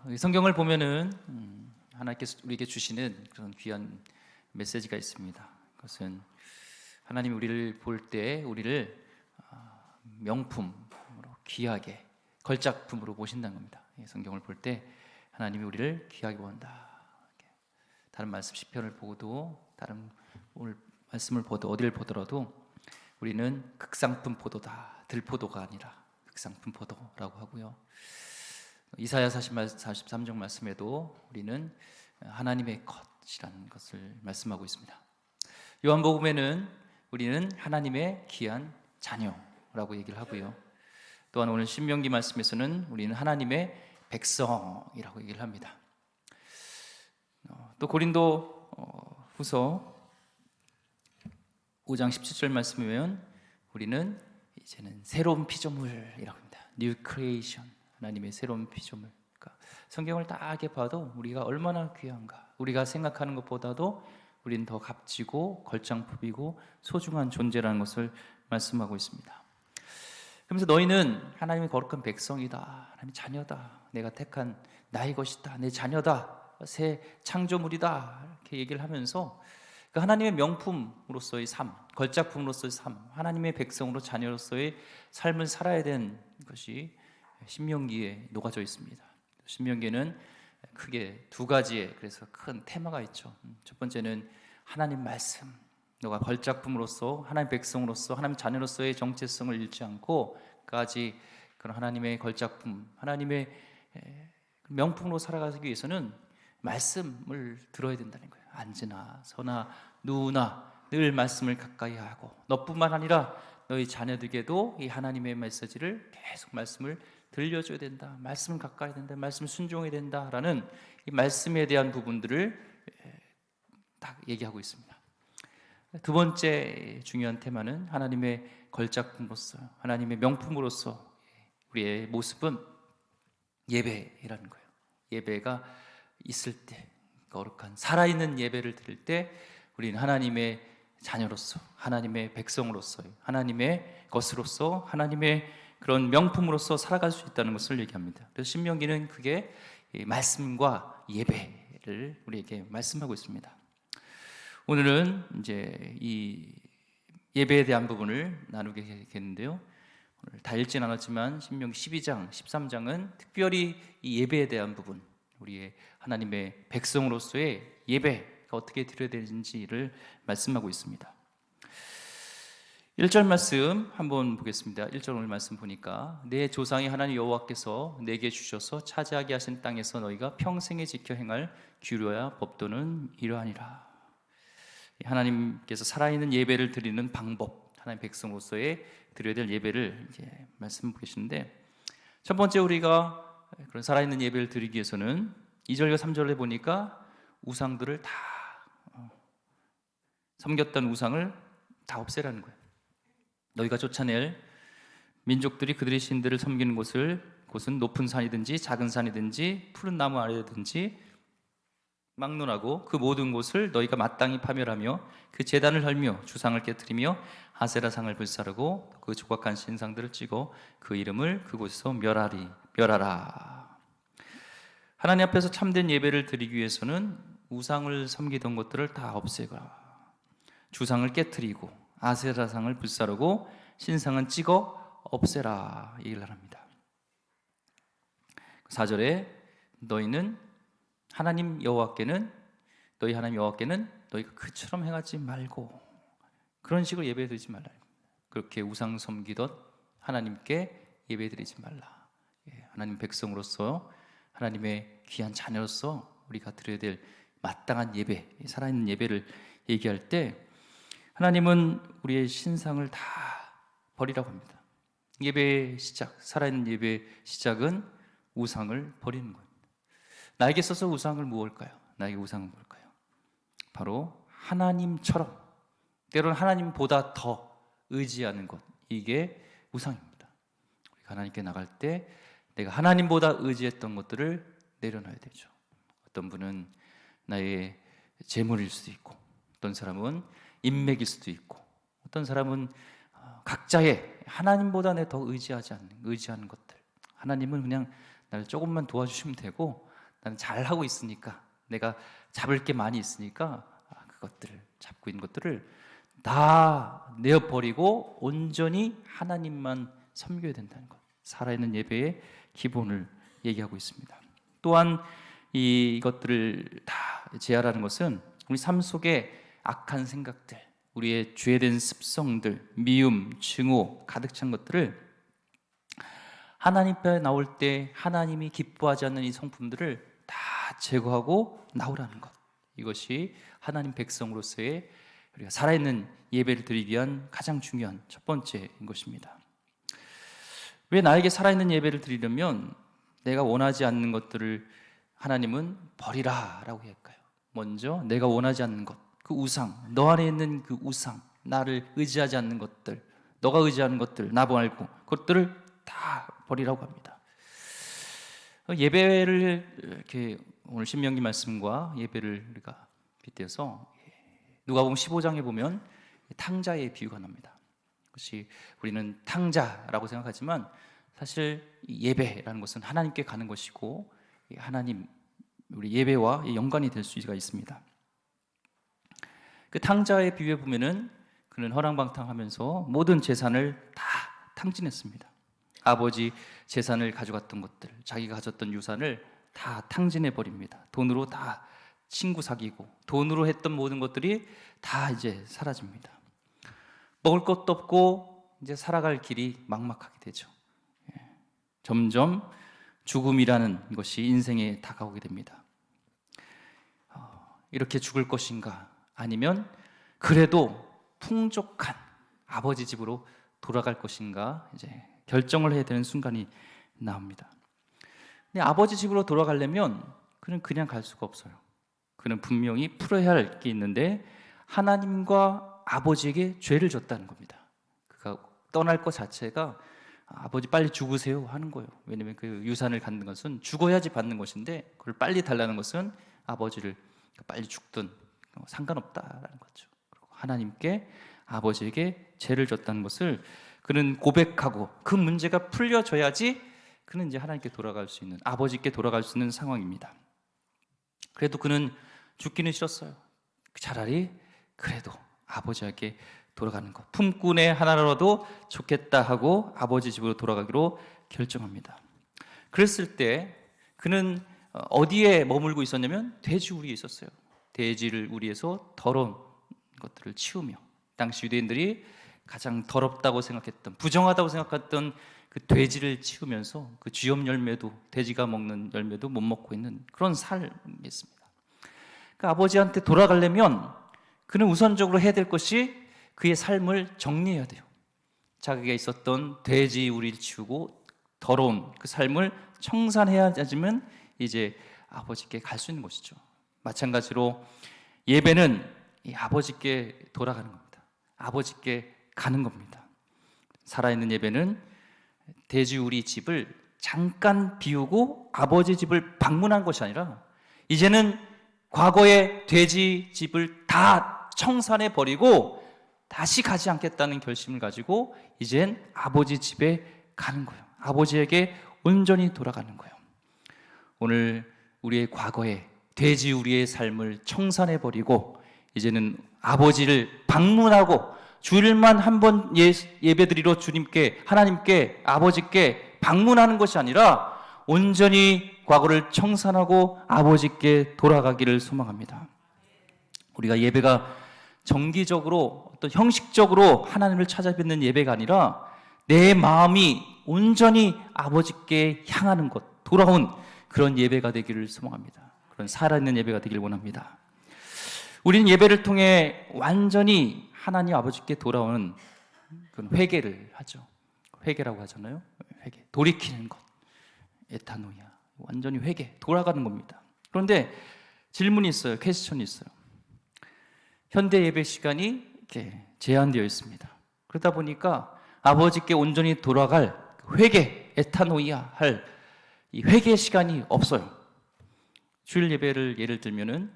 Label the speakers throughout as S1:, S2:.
S1: 이 성경을 보면은 하나님께서 우리에게 주시는 그런 귀한 메시지가 있습니다. 그것은 하나님이 우리를 볼 때 우리를 명품으로 귀하게 걸작품으로 보신다는 겁니다. 성경을 볼 때 하나님이 우리를 귀하게 본다. 다른 말씀 시편을 보고도 다른 오늘 말씀을 보도 어디를 보더라도 우리는 극상품 포도다. 들포도가 아니라 극상품 포도라고 하고요. 이사야 43장 말씀에도 우리는 하나님의 것이라는 것을 말씀하고 있습니다. 요한복음에는 우리는 하나님의 귀한 자녀라고 얘기를 하고요. 또한 오늘 신명기 말씀에서는 우리는 하나님의 백성이라고 얘기를 합니다. 또 고린도 후서 5장 17절 말씀에 보면 우리는 이제는 새로운 피조물이라고 합니다. New creation, 하나님의 새로운 피조물. 그러니까 성경을 딱 봐도 우리가 얼마나 귀한가. 우리가 생각하는 것보다도 우리는 더 값지고 걸작품이고 소중한 존재라는 것을 말씀하고 있습니다. 그러면서 너희는 하나님의 거룩한 백성이다. 하나님의 자녀다. 내가 택한 나의 것이다. 내 자녀다. 새 창조물이다. 이렇게 얘기를 하면서 하나님의 명품으로서의 삶, 걸작품으로서의 삶, 하나님의 백성으로 자녀로서의 삶을 살아야 되는 것이 신명기에 녹아져 있습니다. 신명기에는 크게 두 가지의 그래서 큰 테마가 있죠. 첫 번째는 하나님 말씀, 너가 걸작품으로서 하나님 백성으로서 하나님 자녀로서의 정체성을 잃지 않고 까지 그런 하나님의 걸작품, 하나님의 명품으로 살아가기 위해서는 말씀을 들어야 된다는 거예요. 앉으나 서나 누우나 늘 말씀을 가까이 하고 너뿐만 아니라 너희 자녀들에게도 이 하나님의 메시지를 계속 말씀을 들려줘야 된다. 말씀을 가까이 된다. 말씀 순종해야 된다라는 이 말씀에 대한 부분들을 딱 얘기하고 있습니다. 두 번째 중요한 테마는 하나님의 걸작품으로서 하나님의 명품으로서 우리의 모습은 예배라는 거예요. 예배가 있을 때 거룩한 살아있는 예배를 드릴 때 우리는 하나님의 자녀로서 하나님의 백성으로서 하나님의 것으로서 하나님의 그런 명품으로서 살아갈 수 있다는 것을 얘기합니다. 그래서 신명기는 그게 말씀과 예배를 우리에게 말씀하고 있습니다. 오늘은 이제 이 예배에 대한 부분을 나누게 되겠는데요. 오늘 다 읽진 않았지만 신명기 12장, 13장은 특별히 이 예배에 대한 부분, 우리의 하나님의 백성으로서의 예배가 어떻게 드려야 되는지를 말씀하고 있습니다. 1절 말씀 한번 보겠습니다. 1절 오늘 말씀 보니까 내 조상이 하나님 여호와께서 내게 주셔서 차지하게 하신 땅에서 너희가 평생에 지켜 행할 규례와 법도는 이러하니라. 하나님께서 살아있는 예배를 드리는 방법, 하나님 백성으로서의 드려야 될 예배를 이제 말씀 보시는데 첫 번째 우리가 그런 살아있는 예배를 드리기 위해서는 2절과 3절에 보니까 우상들을 다 섬겼던 우상을 다 없애라는 거예요. 너희가 쫓아낼 민족들이 그들의 신들을 섬기는 곳은 높은 산이든지 작은 산이든지 푸른 나무 아래든지 막론하고 그 모든 곳을 너희가 마땅히 파멸하며 그 제단을 헐며 주상을 깨뜨리며 아세라상을 불사르고 그 조각한 신상들을 찍어 그 이름을 그곳에서 멸하라. 하나님 앞에서 참된 예배를 드리기 위해서는 우상을 섬기던 것들을 다 없애거라. 주상을 깨뜨리고 아세라상을 불사르고 신상은 찍어 없애라 얘기를 합니다. 4절에 너희는 하나님 여호와께는 너희가 그처럼 행하지 말고 그런 식으로 예배드리지 말라. 그렇게 우상 섬기던 하나님께 예배드리지 말라. 하나님 백성으로서 하나님의 귀한 자녀로서 우리가 드려야 될 마땅한 예배, 살아있는 예배를 얘기할 때 하나님은 우리의 신상을 다 버리라고 합니다. 예배의 시작, 살아있는 예배의 시작은 우상을 버리는 거예요. 나에게 있어서 우상을 무엇일까요? 나에게 우상은 뭘까요? 바로 하나님처럼 때로는 하나님보다 더 의지하는 것, 이게 우상입니다. 우리가 하나님께 나갈 때 내가 하나님보다 의지했던 것들을 내려놔야 되죠. 어떤 분은 나의 재물일 수도 있고 어떤 사람은 인맥일 수도 있고 어떤 사람은 각자의 하나님보다 내 더 의지하는 것들, 하나님은 그냥 나를 조금만 도와주시면 되고 나는 잘하고 있으니까, 내가 잡을 게 많이 있으니까 그것들을, 잡고 있는 것들을 다 내어버리고 온전히 하나님만 섬겨야 된다는 것, 살아있는 예배의 기본을 얘기하고 있습니다. 또한 이것들을 다 제하라는 것은 우리 삶 속에 악한 생각들, 우리의 죄된 습성들, 미움, 증오 가득 찬 것들을 하나님 앞에 나올 때 하나님이 기뻐하지 않는 이 성품들을 다 제거하고 나오라는 것, 이것이 하나님 백성으로서의 우리가 살아있는 예배를 드리기 위한 가장 중요한 첫 번째인 것입니다. 왜 나에게 살아있는 예배를 드리려면 내가 원하지 않는 것들을 하나님은 버리라 라고 할까요? 먼저 내가 원하지 않는 것, 그 우상, 너 안에 있는 그 우상, 나를 의지하지 않는 것들, 너가 의지하는 것들, 나 말고 그것들을 다 버리라고 합니다. 예배를 이렇게 오늘 신명기 말씀과 예배를 우리가 빗대서 누가복음 15장에 보면 탕자의 비유가 나옵니다. 그것이 우리는 탕자라고 생각하지만 사실 예배라는 것은 하나님께 가는 것이고 하나님, 우리 예배와 연관이 될 수가 있습니다. 그 탕자의 비유에 보면은 그는 허랑방탕하면서 모든 재산을 다 탕진했습니다. 아버지 재산을 가져갔던 것들, 자기가 가졌던 유산을 다 탕진해 버립니다. 돈으로 다 친구 사귀고 돈으로 했던 모든 것들이 다 이제 사라집니다. 먹을 것도 없고 이제 살아갈 길이 막막하게 되죠. 점점 죽음이라는 것이 인생에 다가오게 됩니다. 이렇게 죽을 것인가, 아니면 그래도 풍족한 아버지 집으로 돌아갈 것인가, 이제 결정을 해야 되는 순간이 나옵니다. 근데 아버지 집으로 돌아가려면 그는 그냥 갈 수가 없어요. 그는 분명히 풀어야 할 게 있는데 하나님과 아버지에게 죄를 졌다는 겁니다. 그가 떠날 것 자체가 아버지 빨리 죽으세요 하는 거예요. 왜냐하면 그 유산을 갖는 것은 죽어야지 받는 것인데 그걸 빨리 달라는 것은 아버지를 빨리 죽든 상관없다라는 거죠. 그리고 하나님께, 아버지에게 죄를 졌다는 것을 그는 고백하고 그 문제가 풀려져야지 그는 이제 하나님께 돌아갈 수 있는, 아버지께 돌아갈 수 있는 상황입니다. 그래도 그는 죽기는 싫었어요. 차라리 그래도 아버지에게 돌아가는 것, 품꾼의 하나라도 좋겠다 하고 아버지 집으로 돌아가기로 결정합니다. 그랬을 때 그는 어디에 머물고 있었냐면 돼지 우리에 있었어요. 돼지를 우리에서 더러운 것들을 치우며, 당시 유대인들이 가장 더럽다고 생각했던, 부정하다고 생각했던 그 돼지를 치우면서 그 쥐염 열매도, 돼지가 먹는 열매도 못 먹고 있는 그런 삶이었습니다. 그 아버지한테 돌아가려면 그는 우선적으로 해야 될 것이 그의 삶을 정리해야 돼요. 자기가 있었던 돼지 우리를 치우고 더러운 그 삶을 청산해야지만 이제 아버지께 갈 수 있는 것이죠. 마찬가지로 예배는 이 아버지께 돌아가는 겁니다. 아버지께 가는 겁니다. 살아있는 예배는 돼지 우리 집을 잠깐 비우고 아버지 집을 방문한 것이 아니라 이제는 과거의 돼지 집을 다 청산해 버리고 다시 가지 않겠다는 결심을 가지고 이젠 아버지 집에 가는 거예요. 아버지에게 온전히 돌아가는 거예요. 오늘 우리의 과거에 돼지 우리의 삶을 청산해 버리고 이제는 아버지를 방문하고 주일만 한 번 예배드리러 주님께, 하나님께, 아버지께 방문하는 것이 아니라 온전히 과거를 청산하고 아버지께 돌아가기를 소망합니다. 우리가 예배가 정기적으로 어떤 형식적으로 하나님을 찾아뵙는 예배가 아니라 내 마음이 온전히 아버지께 향하는 것, 돌아온 그런 예배가 되기를 소망합니다. 그런 살아있는 예배가 되기를 원합니다. 우리는 예배를 통해 완전히 하나님 아버지께 돌아오는 그런 회개를 하죠. 회개라고 하잖아요. 회개, 돌이키는 것, 에타노이아, 완전히 회개, 돌아가는 겁니다. 그런데 질문이 있어요. 퀘스천이 있어요. 현대 예배 시간이 이렇게 제한되어 있습니다. 그러다 보니까 아버지께 온전히 돌아갈 회개, 에타노이아 할 이 회개 시간이 없어요. 주일 예배를 예를 들면은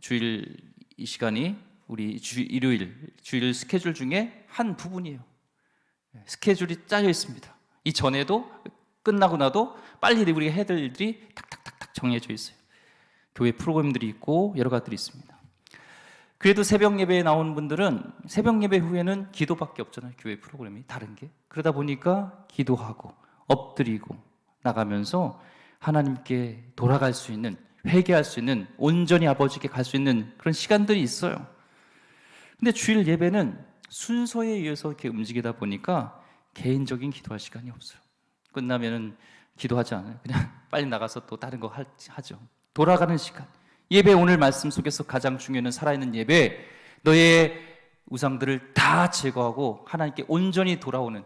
S1: 주일 이 시간이 우리 일요일 주일 스케줄 중에 한 부분이에요. 스케줄이 짜여 있습니다. 이 전에도 끝나고 나도 빨리 우리가 해야 될 일들이 탁탁탁탁 정해져 있어요. 교회 프로그램들이 있고 여러 가지들이 있습니다. 그래도 새벽 예배에 나오는 분들은 새벽 예배 후에는 기도밖에 없잖아요. 교회 프로그램이 다른 게. 그러다 보니까 기도하고 엎드리고 나가면서 하나님께 돌아갈 수 있는, 회개할 수 있는, 온전히 아버지께 갈 수 있는 그런 시간들이 있어요. 근데 주일 예배는 순서에 의해서 이렇게 움직이다 보니까 개인적인 기도할 시간이 없어요. 끝나면은 기도하지 않아요. 그냥 빨리 나가서 또 다른 거 하죠. 돌아가는 시간. 예배, 오늘 말씀 속에서 가장 중요한 살아있는 예배, 너의 우상들을 다 제거하고 하나님께 온전히 돌아오는,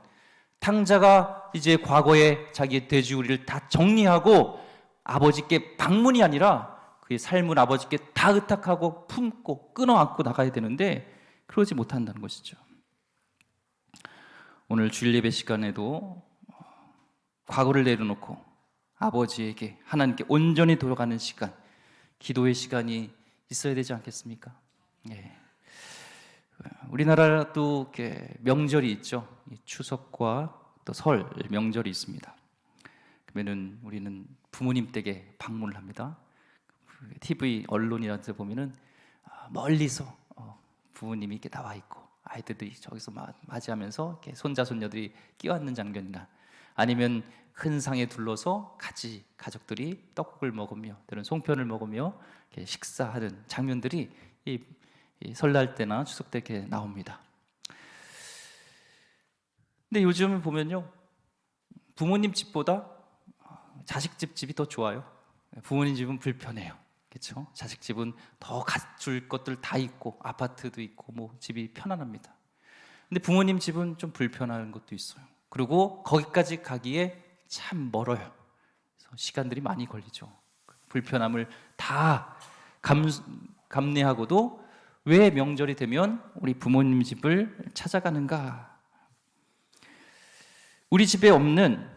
S1: 탕자가 이제 과거에 자기의 돼지우리를 다 정리하고 아버지께 방문이 아니라 그의 삶을 아버지께 다 의탁하고 품고 끊어안고 나가야 되는데 그러지 못한다는 것이죠. 오늘 주일 예배 시간에도 과거를 내려놓고 아버지에게, 하나님께 온전히 돌아가는 시간, 기도의 시간이 있어야 되지 않겠습니까? 예. 우리나라도 이렇게 명절이 있죠. 추석과 또 설 명절이 있습니다. 그러면은 우리는 부모님 댁에 방문을 합니다. TV 언론이라는 데 보면은 멀리서 부모님이 이렇게 나와 있고 아이들이 저기서 맞이하면서 이렇게 손자 손녀들이 끼어앉는 장면이나 아니면 큰 상에 둘러서 같이 가족들이 떡국을 먹으며 또는 송편을 먹으며 이렇게 식사하는 장면들이 이 설날 때나 추석 때 이렇게 나옵니다. 근데 요즘 보면요, 부모님 집보다 자식 집이 더 좋아요. 부모님 집은 불편해요. 그렇죠? 자식 집은 더 갖출 것들 다 있고 아파트도 있고 뭐 집이 편안합니다. 근데 부모님 집은 좀 불편한 것도 있어요. 그리고 거기까지 가기에 참 멀어요. 그래서 시간들이 많이 걸리죠. 불편함을 다 감내하고도 왜 명절이 되면 우리 부모님 집을 찾아가는가? 우리 집에 없는,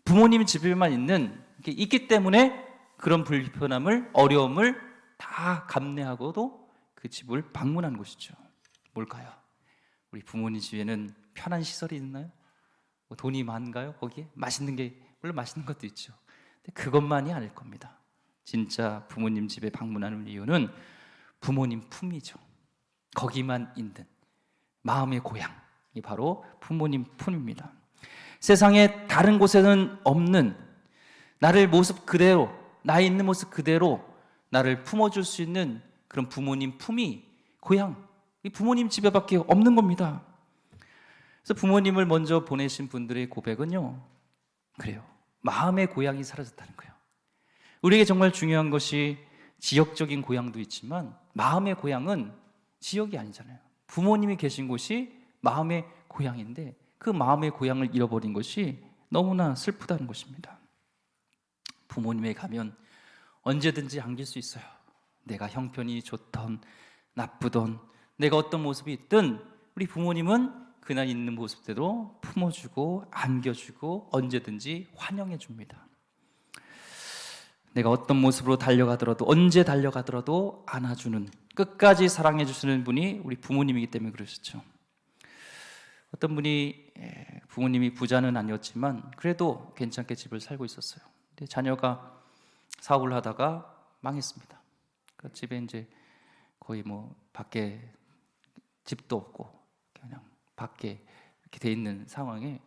S1: 부모님 집에만 있는 게 있기 때문에 그런 불편함을, 어려움을 다 감내하고도 그 집을 방문한 것이죠. 뭘까요? 우리 부모님 집에는 편한 시설이 있나요? 뭐 돈이 많은가요? 거기에 맛있는 게, 물론 맛있는 것도 있죠. 근데 그것만이 아닐 겁니다. 진짜 부모님 집에 방문하는 이유는 부모님 품이죠. 거기만 있는 마음의 고향이 바로 부모님 품입니다. 세상에 다른 곳에는 없는, 나를 모습 그대로, 나 있는 모습 그대로 나를 품어줄 수 있는 그런 부모님 품이, 고향, 이 부모님 집에밖에 없는 겁니다. 그래서 부모님을 먼저 보내신 분들의 고백은요, 그래요. 마음의 고향이 사라졌다는 거예요. 우리에게 정말 중요한 것이 지역적인 고향도 있지만 마음의 고향은 지역이 아니잖아요. 부모님이 계신 곳이 마음의 고향인데 그 마음의 고향을 잃어버린 것이 너무나 슬프다는 것입니다. 부모님에 가면 언제든지 안길 수 있어요. 내가 형편이 좋던 나쁘던 내가 어떤 모습이 있든 우리 부모님은 그날 있는 모습대로 품어주고 안겨주고 언제든지 환영해 줍니다. 내가 어떤 모습으로 달려가더라도, 언제 달려가더라도 안아주는, 끝까지 사랑해 주시는 분이 우리 부모님이기 때문에 그러셨죠. 어떤 분이 부모님이 부자는 아니었지만 그래도 괜찮게 집을 살고 있었어요. 근데 자녀가 사업을 하다가 망했습니다. 그 집에 이제 거의 뭐 밖에 집도 없고 그냥 밖에 이렇게 돼 있는 상황에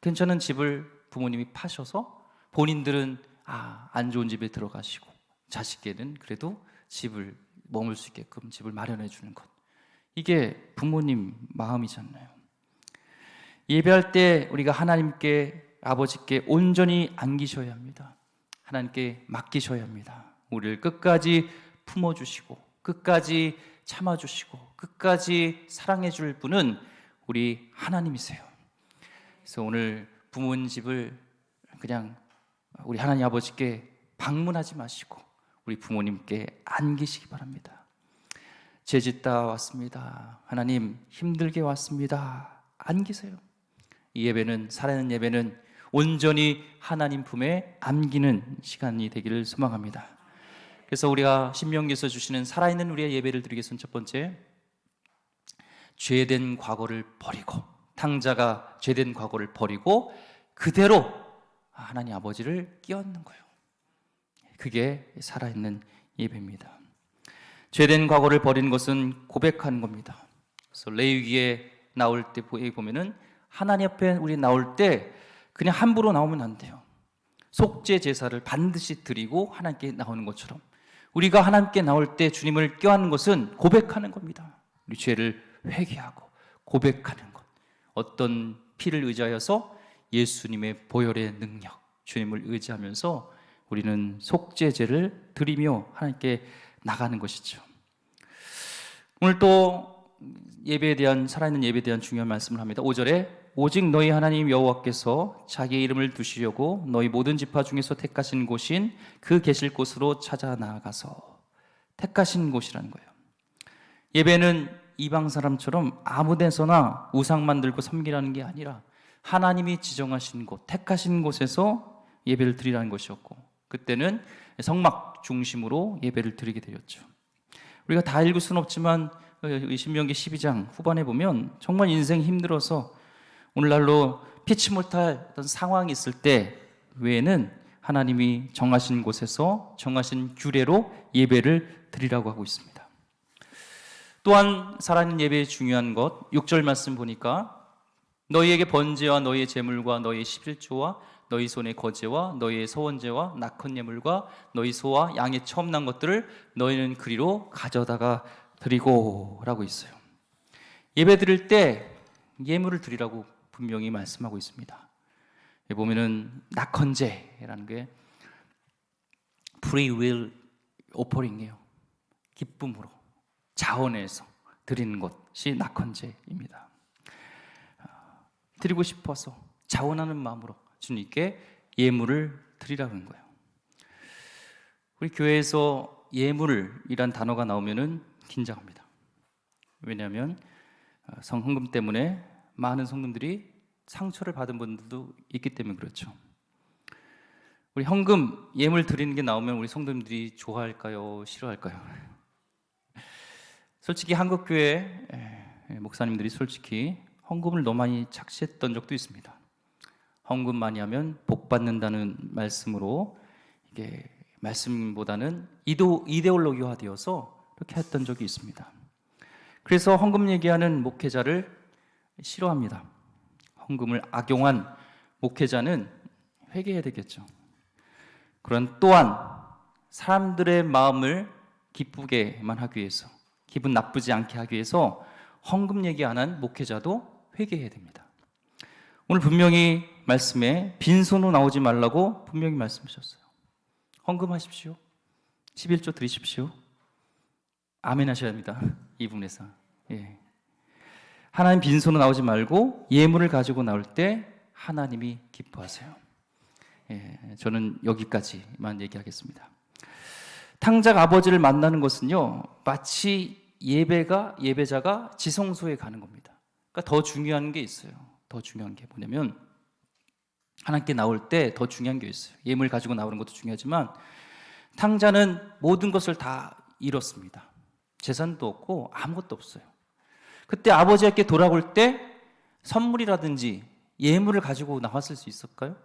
S1: 괜찮은 집을 부모님이 파셔서 본인들은 안 좋은 집에 들어가시고 자식에게는 그래도 집을 머물 수 있게끔 집을 마련해 주는 것, 이게 부모님 마음이잖아요. 예배할 때 우리가 하나님께, 아버지께 온전히 안기셔야 합니다. 하나님께 맡기셔야 합니다. 우리를 끝까지 품어주시고 끝까지 참아주시고 끝까지 사랑해 줄 분은 우리 하나님이세요. 그래서 오늘 부모님 집을 그냥 우리 하나님 아버지께 방문하지 마시고 우리 부모님께 안기시기 바랍니다. 죄짓다 왔습니다. 하나님 힘들게 왔습니다. 안기세요. 이 예배는, 살아있는 예배는 온전히 하나님 품에 안기는 시간이 되기를 소망합니다. 그래서 우리가 신명기에서 주시는 살아있는 우리의 예배를 드리기 위해서는 첫 번째, 죄된 과거를 버리고, 탕자가 죄된 과거를 버리고 그대로 하나님 아버지를 끼얹는 거예요. 그게 살아있는 예배입니다. 죄된 과거를 버리는 것은 고백하는 겁니다. 그래서 레위기에 나올 때 보면은 하나님 앞에 우리 나올 때 그냥 함부로 나오면 안 돼요. 속죄 제사를 반드시 드리고 하나님께 나오는 것처럼 우리가 하나님께 나올 때 주님을 껴안는 것은 고백하는 겁니다. 우리 죄를 회개하고 고백하는 것. 어떤 피를 의지하여서 예수님의 보혈의 능력, 주님을 의지하면서 우리는 속죄제를 드리며 하나님께 나가는 것이죠. 오늘 또 예배에 대한, 살아있는 예배에 대한 중요한 말씀을 합니다. 5절에 오직 너희 하나님 여호와께서 자기의 이름을 두시려고 너희 모든 지파 중에서 택하신 곳인 그 계실 곳으로 찾아 나아가서, 택하신 곳이라는 거예요. 예배는 이방 사람처럼 아무 데서나 우상 만들고 섬기라는 게 아니라 하나님이 지정하신 곳, 택하신 곳에서 예배를 드리라는 것이었고, 그때는 성막 중심으로 예배를 드리게 되었죠. 우리가 다 읽을 수는 없지만 신명기 12장 후반에 보면 정말 인생이 힘들어서 오늘날로 피치 못할 어떤 상황이 있을 때 외에는 하나님이 정하신 곳에서 정하신 규례로 예배를 드리라고 하고 있습니다. 또한 살아있는 예배의 중요한 것, 6절 말씀 보니까 너희에게 번제와 너희의 제물과 너희의 11조와 너희 손의 거제와 너희의 서원제와 낙헌 예물과 너희 소와 양의 처음 난 것들을 너희는 그리로 가져다가 드리고 라고 있어요. 예배 드릴 때 예물을 드리라고 분명히 말씀하고 있습니다. 여기 보면은 낙헌제라는 게 free will offering이에요. 기쁨으로 자원해서 드리는 것이 낙헌제입니다. 드리고 싶어서 자원하는 마음으로 주님께 예물을 드리라는 거예요. 우리 교회에서 예물이란 단어가 나오면은 긴장합니다. 왜냐하면 성헌금 때문에 많은 성도들이 상처를 받은 분들도 있기 때문에 그렇죠. 우리 헌금, 예물 드리는 게 나오면 우리 성도님들이 좋아할까요? 싫어할까요? 솔직히 한국교회 목사님들이 솔직히 헌금을 너무 많이 착시했던 적도 있습니다. 헌금 많이 하면 복 받는다는 말씀으로 이게 말씀보다는 이데올로기화 되어서 그렇게 했던 적이 있습니다. 그래서 헌금 얘기하는 목회자를 싫어합니다. 헌금을 악용한 목회자는 회개해야 되겠죠. 그런 또한 사람들의 마음을 기쁘게만 하기 위해서, 기분 나쁘지 않게 하기 위해서 헌금 얘기 안 한 목회자도 회개해야 됩니다. 오늘 분명히 말씀에 빈손으로 나오지 말라고 분명히 말씀하셨어요. 헌금하십시오. 11조 드리십시오. 아멘 하셔야 합니다. 이 부분에서. 예. 하나님 빈손으로 나오지 말고 예물을 가지고 나올 때 하나님이 기뻐하세요. 예, 저는 여기까지만 얘기하겠습니다. 탕자가 아버지를 만나는 것은요, 마치 예배자가 지성소에 가는 겁니다. 그러니까 더 중요한 게 있어요. 더 중요한 게 뭐냐면 하나님께 나올 때 더 중요한 게 있어요. 예물 가지고 나오는 것도 중요하지만 탕자는 모든 것을 다 잃었습니다. 재산도 없고 아무것도 없어요. 그때 아버지께 돌아올 때 선물이라든지 예물을 가지고 나왔을 수 있을까요?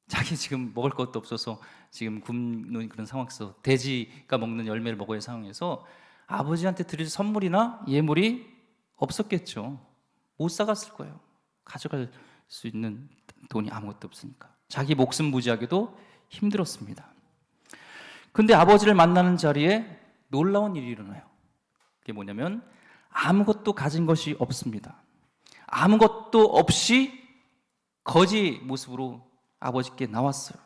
S1: 자기 지금 먹을 것도 없어서 지금 굶는 그런 상황에서 돼지가 먹는 열매를 먹어야 할 상황에서 아버지한테 드릴 선물이나 예물이 없었겠죠. 못 사갔을 거예요. 가져갈 수 있는 돈이 아무것도 없으니까. 자기 목숨 부지하기도 힘들었습니다. 근데 아버지를 만나는 자리에 놀라운 일이 일어나요. 그게 뭐냐면 아무것도 가진 것이 없습니다. 아무것도 없이 거지 모습으로 아버지께 나왔어요.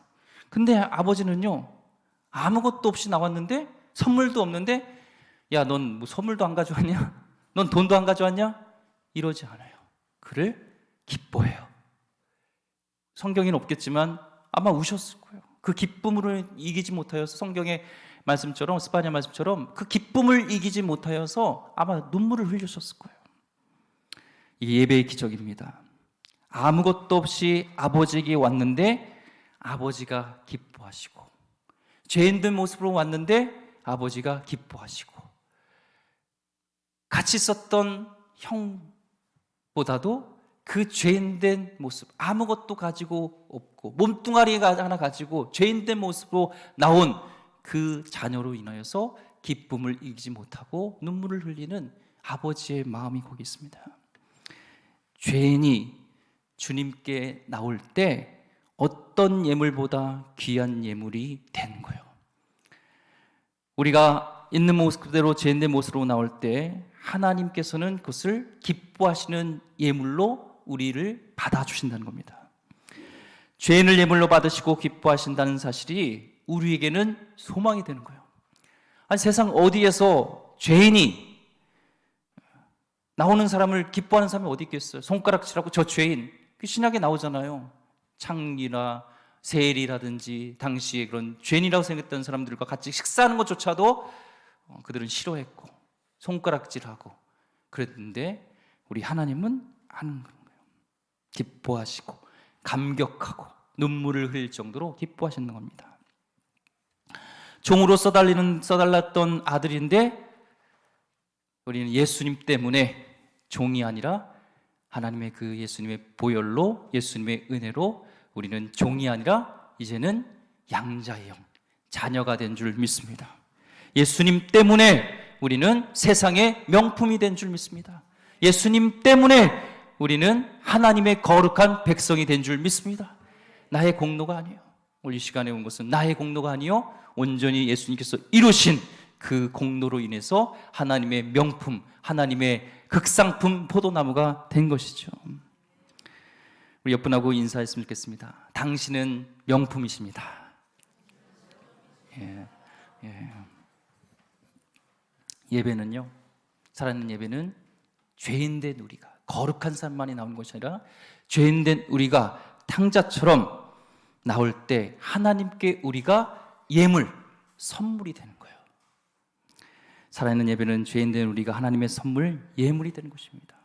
S1: 근데 아버지는요, 아무것도 없이 나왔는데 선물도 없는데 야, 넌 뭐 선물도 안 가져왔냐? 넌 돈도 안 가져왔냐? 이러지 않아요. 그를 기뻐해요. 성경에는 없겠지만 아마 우셨을 거예요. 그 기쁨으로 이기지 못하여서 성경의 말씀처럼, 스파냐 말씀처럼 그 기쁨을 이기지 못하여서 아마 눈물을 흘리셨을 거예요. 이게 예배의 기적입니다. 아무것도 없이 아버지에게 왔는데 아버지가 기뻐하시고, 죄인된 모습으로 왔는데 아버지가 기뻐하시고, 같이 있었던 형보다도 그 죄인된 모습, 아무것도 가지고 없고 몸뚱아리가 하나 가지고 죄인된 모습으로 나온 그 자녀로 인하여서 기쁨을 이기지 못하고 눈물을 흘리는 아버지의 마음이 거기 있습니다. 죄인이 주님께 나올 때 어떤 예물보다 귀한 예물이 되는 거예요. 우리가 있는 모습 그대로 죄인된 모습으로 나올 때 하나님께서는 그것을 기뻐하시는 예물로 우리를 받아주신다는 겁니다. 죄인을 예물로 받으시고 기뻐하신다는 사실이 우리에게는 소망이 되는 거예요. 아니, 세상 어디에서 죄인이 나오는 사람을 기뻐하는 사람이 어디 있겠어요? 손가락질하고 저 죄인, 그 신약에 나오잖아요. 창리나 세엘이라든지 당시에 그런 죄인이라고 생각했던 사람들과 같이 식사하는 것조차도 그들은 싫어했고 손가락질하고 그랬는데 우리 하나님은 하는 거예요. 기뻐하시고 감격하고 눈물을 흘릴 정도로 기뻐하시는 겁니다. 종으로 써달랐던 아들인데 우리는 예수님 때문에 종이 아니라 하나님의 그 예수님의 보혈로, 예수님의 은혜로 우리는 종이 아니라 이제는 양자의 영, 자녀가 된 줄 믿습니다. 예수님 때문에 우리는 세상의 명품이 된 줄 믿습니다. 예수님 때문에 우리는 하나님의 거룩한 백성이 된 줄 믿습니다. 나의 공로가 아니에요. 오늘 이 시간에 온 것은 나의 공로가 아니요 온전히 예수님께서 이루신 그 공로로 인해서 하나님의 명품, 하나님의 극상품 포도나무가 된 것이죠. 우리 옆분하고 인사했으면 좋겠습니다. 당신은 명품이십니다. 예배는요, 살아있는 예배는 죄인된 우리가, 거룩한 사람만이 나오는 것이 아니라 죄인된 우리가 탕자처럼 나올 때 하나님께 우리가 예물, 선물이 되는 거예요. 살아있는 예배는 죄인된 우리가 하나님의 선물, 예물이 되는 것입니다.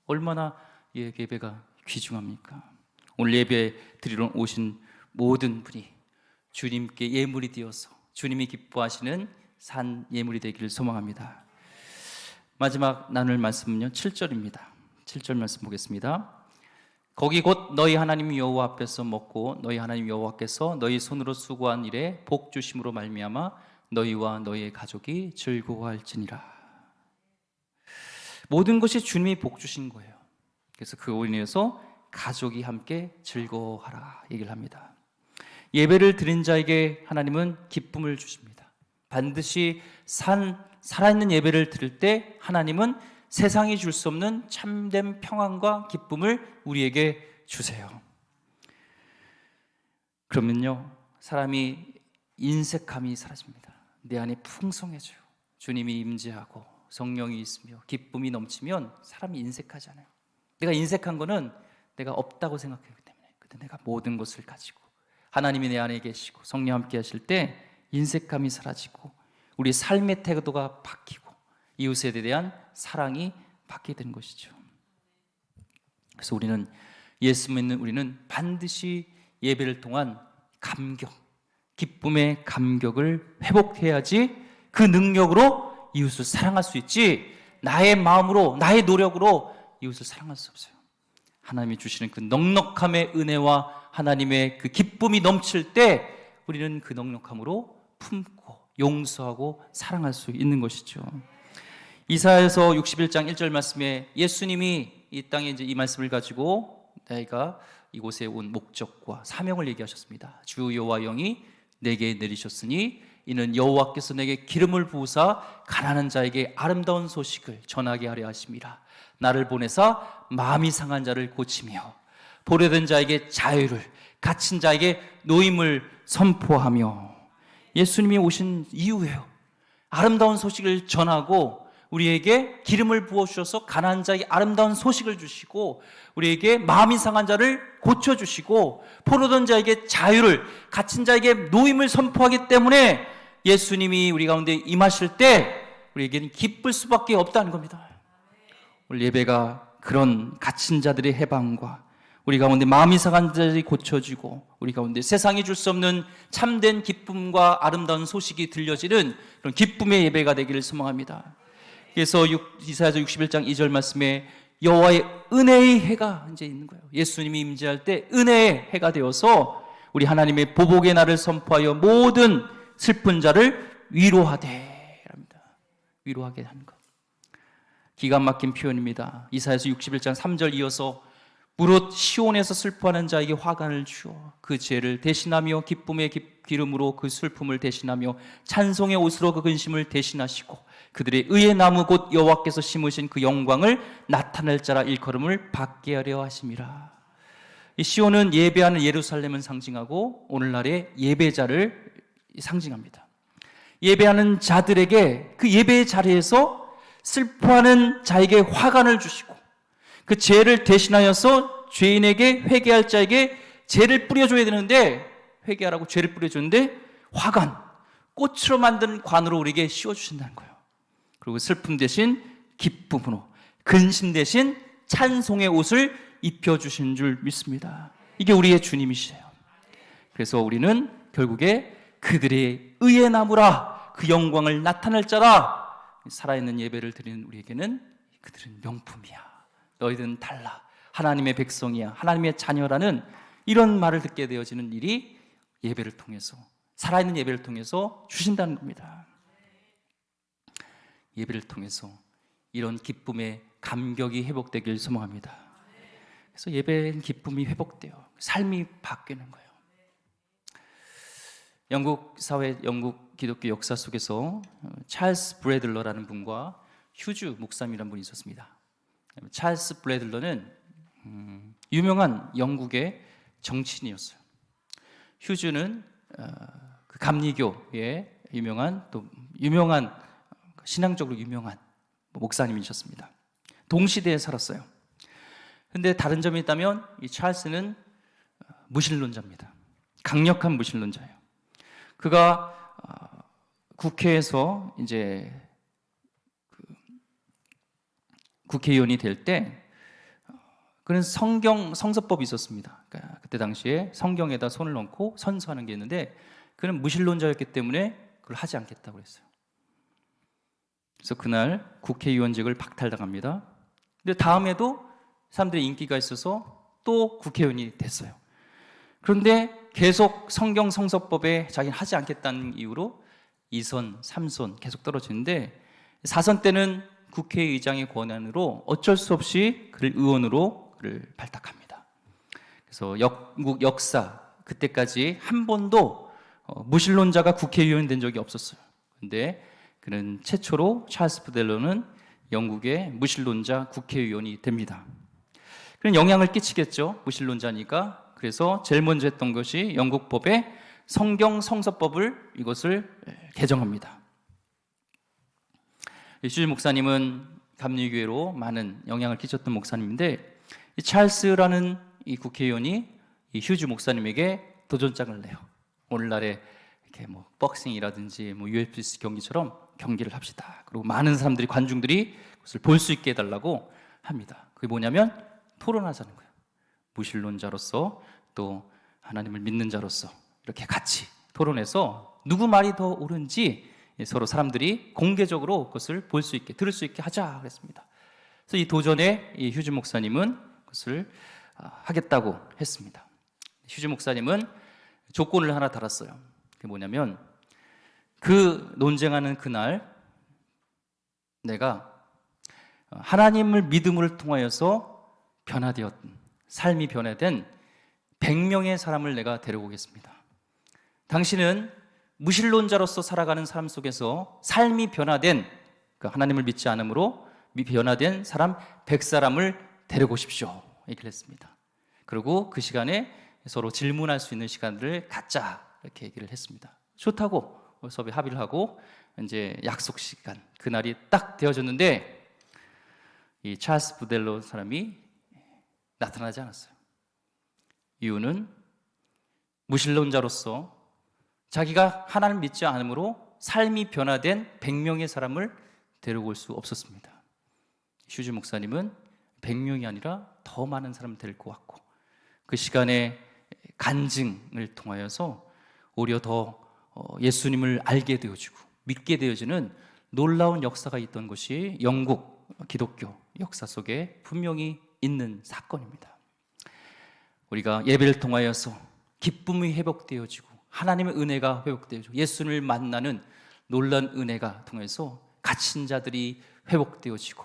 S1: 얼마나 예배가 귀중합니까? 오늘 예배 드리러 오신 모든 분이 주님께 예물이 되어서 주님이 기뻐하시는 산 예물이 되기를 소망합니다. 마지막 나눌 말씀은요 7절입니다. 7절 말씀 보겠습니다. 거기 곧 너희 하나님 여호와 앞에서 먹고 너희 하나님 여호와께서 너희 손으로 수고한 일에 복 주심으로 말미암아 너희와 너희의 가족이 즐거워할지니라. 모든 것이 주님이 복 주신 거예요. 그래서 그로 인해서 가족이 함께 즐거워하라 얘기를 합니다. 예배를 드린 자에게 하나님은 기쁨을 주십니다. 반드시 살아있는 예배를 드릴 때 하나님은 세상이 줄 수 없는 참된 평안과 기쁨을 우리에게 주세요. 그러면요 사람이 인색함이 사라집니다. 내 안에 풍성해져요. 주님이 임재하고 성령이 있으며 기쁨이 넘치면 사람이 인색하지 않아요. 내가 인색한 거는 내가 없다고 생각하기 때문에. 근데 내가 모든 것을 가지고 하나님이 내 안에 계시고 성령 함께 하실 때 인색함이 사라지고 우리 삶의 태도가 바뀌고 이웃에 대한 사랑이 바뀌게 되는 것이죠. 그래서 우리는 예수 믿는 우리는 반드시 예배를 통한 감격, 기쁨의 감격을 회복해야지 그 능력으로 이웃을 사랑할 수 있지 나의 마음으로 나의 노력으로 이웃을 사랑할 수 없어요. 하나님이 주시는 그 넉넉함의 은혜와 하나님의 그 기쁨이 넘칠 때 우리는 그 넉넉함으로 품고 용서하고 사랑할 수 있는 것이죠. 이사야서 61장 1절 말씀에 예수님이 이 땅에 이제 이 말씀을 가지고 내가 이곳에 온 목적과 사명을 얘기하셨습니다. 주 여호와 영이 내게 내리셨으니 이는 여호와께서 내게 기름을 부으사 가난한 자에게 아름다운 소식을 전하게 하려 하심이라. 나를 보내사 마음이 상한 자를 고치며 보려된 자에게 자유를, 갇힌 자에게 노임을 선포하며. 예수님이 오신 이유예요. 아름다운 소식을 전하고 우리에게 기름을 부어주셔서 가난한 자에게 아름다운 소식을 주시고 우리에게 마음이 상한 자를 고쳐주시고 포로된 자에게 자유를, 갇힌 자에게 노임을 선포하기 때문에 예수님이 우리 가운데 임하실 때 우리에게는 기쁠 수밖에 없다는 겁니다. 오늘 예배가 그런 갇힌 자들의 해방과 우리 가운데 마음이 상한 자들이 고쳐지고 우리 가운데 세상이 줄 수 없는 참된 기쁨과 아름다운 소식이 들려지는 그런 기쁨의 예배가 되기를 소망합니다. 그래서 이사야서 61장 2절 말씀에 여호와의 은혜의 해가 이제 있는 거예요. 예수님이 임재할 때 은혜의 해가 되어서 우리 하나님의 보복의 날을 선포하여 모든 슬픈 자를 위로하되 합니다. 위로하게 하는 것. 기가 막힌 표현입니다. 이사야서 61장 3절 이어서 무릇 시온에서 슬퍼하는 자에게 화관을 주어 그 죄를 대신하며 기쁨의 기름으로 그 슬픔을 대신하며 찬송의 옷으로 그 근심을 대신하시고 그들의 의의 나무 곧 여호와께서 심으신 그 영광을 나타낼 자라 일컬음을 받게 하려 하심이라. 이 시온은 예배하는 예루살렘을 상징하고 오늘날의 예배자를 상징합니다. 예배하는 자들에게 그 예배의 자리에서 슬퍼하는 자에게 화관을 주시고 그 죄를 대신하여서 죄인에게 회개할 자에게 죄를 뿌려줘야 되는데 회개하라고 죄를 뿌려주는데 화관, 꽃으로 만든 관으로 우리에게 씌워주신다는 거예요. 그리고 슬픔 대신 기쁨으로, 근심 대신 찬송의 옷을 입혀주신 줄 믿습니다. 이게 우리의 주님이시세요. 그래서 우리는 결국에 그들의 의의 나무라, 그 영광을 나타낼 자라, 살아있는 예배를 드리는 우리에게는 그들은 명품이야, 너희들은 달라, 하나님의 백성이야, 하나님의 자녀라는 이런 말을 듣게 되어지는 일이 예배를 통해서, 살아있는 예배를 통해서 주신다는 겁니다. 예배를 통해서 이런 기쁨의 감격이 회복되길 소망합니다. 그래서 예배는 기쁨이 회복돼요. 삶이 바뀌는 거예요. 영국 사회, 영국 기독교 역사 속에서 찰스 브래들러라는 분과 휴즈 목사님이라는 분이 있었습니다. 찰스 브래들러는 유명한 영국의 정치인이었어요. 휴즈는 그 감리교의 유명한 신앙적으로 유명한 목사님이셨습니다. 동시대에 살았어요. 근데 다른 점이 있다면 이 찰스는 무신론자입니다. 강력한 무신론자예요. 그가 국회에서 이제 국회의원이 될 때 그는 성서법이 있었습니다. 그러니까 그때 당시에 성경에다 손을 얹고 선서하는 게 있는데 그는 무신론자였기 때문에 그걸 하지 않겠다고 했어요. 그래서 그날 국회의원직을 박탈당합니다. 근데 다음에도 사람들이 인기가 있어서 또 국회의원이 됐어요. 그런데 계속 성경 성서법에 자기는 하지 않겠다는 이유로 2선, 3선 계속 떨어지는데 4선 때는 국회의장의 권한으로 어쩔 수 없이 그를 의원으로 그를 발탁합니다. 그래서 영국 역사 그때까지 한 번도 무신론자가 국회의원이 된 적이 없었어요. 그런데 그는 최초로 찰스 브래들러는 영국의 무신론자 국회의원이 됩니다. 그런 영향을 끼치겠죠. 무신론자니까. 그래서 제일 먼저 했던 것이 영국 법의 성경 성서법을 이것을 개정합니다. 휴즈 목사님은 감리교회로 많은 영향을 끼쳤던 목사님인데 이 찰스라는 이 국회의원이 이 휴즈 목사님에게 도전장을 내요. 오늘날에 이렇게 뭐 복싱이라든지 뭐 UFC 경기처럼 경기를 합시다. 그리고 많은 사람들이 관중들이 그것을 볼 수 있게 해달라고 합니다. 그게 뭐냐면 토론하자는 거예요. 무신론자로서 또 하나님을 믿는 자로서 이렇게 같이 토론해서 누구 말이 더 옳은지 서로 사람들이 공개적으로 그것을 볼 수 있게, 들을 수 있게 하자 그랬습니다. 그래서 이 도전에 이 휴즈 목사님은 그것을 하겠다고 했습니다. 휴즈 목사님은 조건을 하나 달았어요. 그게 뭐냐면 그 논쟁하는 그날 내가 하나님을 믿음을 통하여서 변화되었던, 삶이 변화된 100명의 사람을 내가 데려오겠습니다. 당신은 무신론자로서 살아가는 삶 속에서 삶이 변화된, 그러니까 하나님을 믿지 않으므로 변화된 사람 100사람을 데려오십시오. 얘기를 했습니다. 그리고 그 시간에 서로 질문할 수 있는 시간들을 갖자 이렇게 얘기를 했습니다. 좋다고 서로 합의를 하고 이제 약속 시간 그날이 딱 되어졌는데 이 찰스 브래들러 사람이 나타나지 않았어요. 이유는 무신론자로서 자기가 하나님을 믿지 않으므로 삶이 변화된 100명의 사람을 데려올 수 없었습니다. 휴즈 목사님은 100명이 아니라 더 많은 사람을 데리고 왔고 그 시간에 간증을 통하여서 오히려 더 예수님을 알게 되어지고 믿게 되어지는 놀라운 역사가 있던 것이 영국 기독교 역사 속에 분명히 있는 사건입니다. 우리가 예배를 통하여서 기쁨이 회복되어지고 하나님의 은혜가 회복되어지고 예수님을 만나는 놀라운 은혜가 통해서 갇힌 자들이 회복되어지고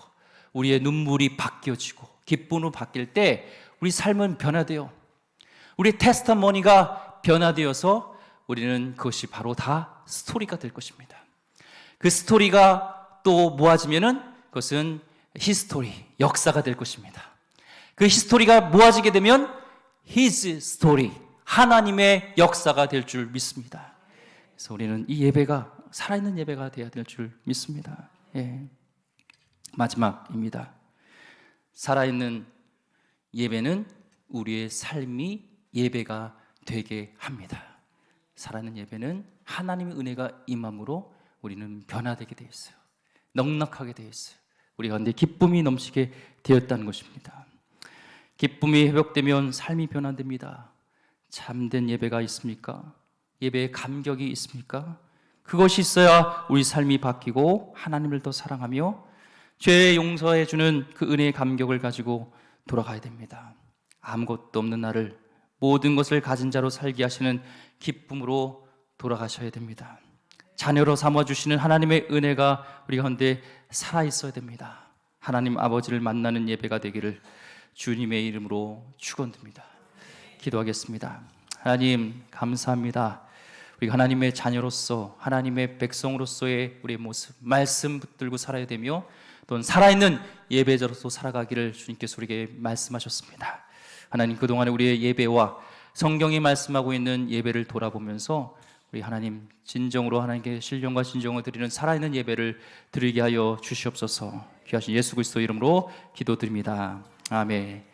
S1: 우리의 눈물이 바뀌어지고 기쁨으로 바뀔 때 우리 삶은 변화돼요. 우리 테스터머니가 변화되어서 우리는 그것이 바로 다 스토리가 될 것입니다. 그 스토리가 또 모아지면은 그것은 히스토리, 역사가 될 것입니다. 그 히스토리가 모아지게 되면 His story, 하나님의 역사가 될 줄 믿습니다. 그래서 우리는 이 예배가 살아있는 예배가 되어야 될 줄 믿습니다. 예. 마지막입니다. 살아있는 예배는 우리의 삶이 예배가 되게 합니다. 살아있는 예배는 하나님의 은혜가 임함으로 우리는 변화되게 되어 있어요. 넉넉하게 되어 있어요. 우리 가운데 기쁨이 넘치게 되었다는 것입니다. 기쁨이 회복되면 삶이 변화됩니다. 참된 예배가 있습니까? 예배에 감격이 있습니까? 그것이 있어야 우리 삶이 바뀌고 하나님을 더 사랑하며 죄 용서해 주는 그 은혜의 감격을 가지고 돌아가야 됩니다. 아무것도 없는 나를 모든 것을 가진 자로 살게 하시는 기쁨으로 돌아가셔야 됩니다. 자녀로 삼아주시는 하나님의 은혜가 우리 가운데 살아있어야 됩니다. 하나님 아버지를 만나는 예배가 되기를 주님의 이름으로 축원드립니다. 기도하겠습니다. 하나님 감사합니다. 우리가 하나님의 자녀로서 하나님의 백성으로서의 우리의 모습 말씀 붙들고 살아야 되며 또는 살아있는 예배자로서 살아가기를 주님께서 우리에게 말씀하셨습니다. 하나님 그동안에 우리의 예배와 성경이 말씀하고 있는 예배를 돌아보면서 우리 하나님 진정으로 하나님께 신령과 진정을 드리는 살아있는 예배를 드리게 하여 주시옵소서. 귀하신 예수 그리스도 이름으로 기도드립니다. 아멘.